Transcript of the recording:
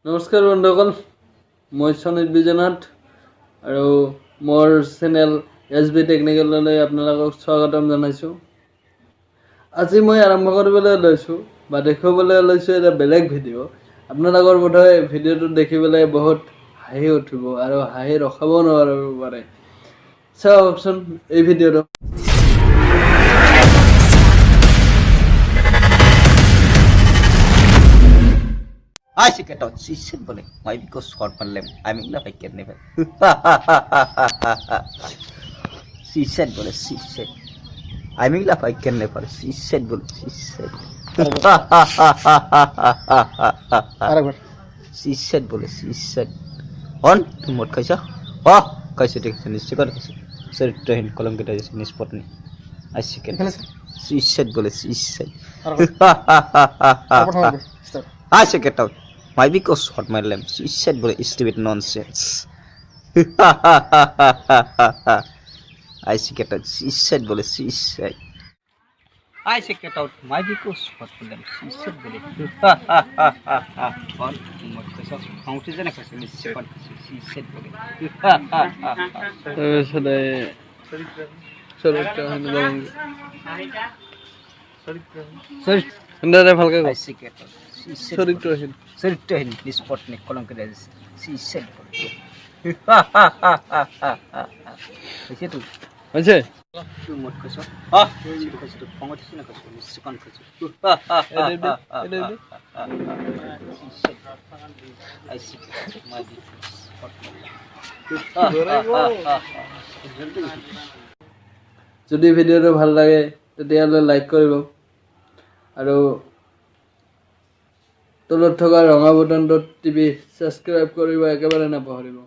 নমস্কাৰ বন্ধুসকল, মই সনিত বিজনাথ আৰু মোৰ চেনেল SB টেকনিকেললৈ আপোনালোকক স্বাগতম জনাইছোঁ। আজি মই আৰম্ভ কৰিবলৈ লৈছোঁ বা দেখুৱাবলৈ লৈছোঁ এটা বেলেগ ভিডিঅ'। আপোনালোকৰ বোধহয় ভিডিঅ'টো দেখিবলৈ বহুত হাঁহি উঠিব আৰু হাঁহি ৰখাব নোৱাৰিব পাৰে। চাওকচোন এই ভিডিঅ'টো। I see cat out. She said, "Bole, why because short man lem? I mean, I can never." She said, "Bole, she said." I mean, I can never. She said, "Bole, she said." She said, "Bole, she said." On to what kaisa? Oh, kaisa take the second. Sir, train column get a spot me. I see cat. She said, "Bole, she said." I say get out. Why because hot my lamp? She said, "Bro, stupid nonsense." I say get out. She said, "Bro, she said." I say get out. Why because hot my lamp? She said, "Bro." On what so count is an question. She said, "Bro." I say get out. চরিত্রহীন স্পটনিক কলঙ্কের she said হয়েছে তো হয়েছে তুই মোট কইছ সিটো কইছ তো ফঙ্গ দিছ না কইছ নিশ্চয় কইছ আই সি মাই যদি ভিডিঅ'টো ভাল লাগে তেতিয়াহ'লে লাইক কৰিব আৰু তলত থকা ৰঙা বুটামটোত টিপি ছাবস্ক্ৰাইব কৰিব একেবাৰে নাপাহৰিব।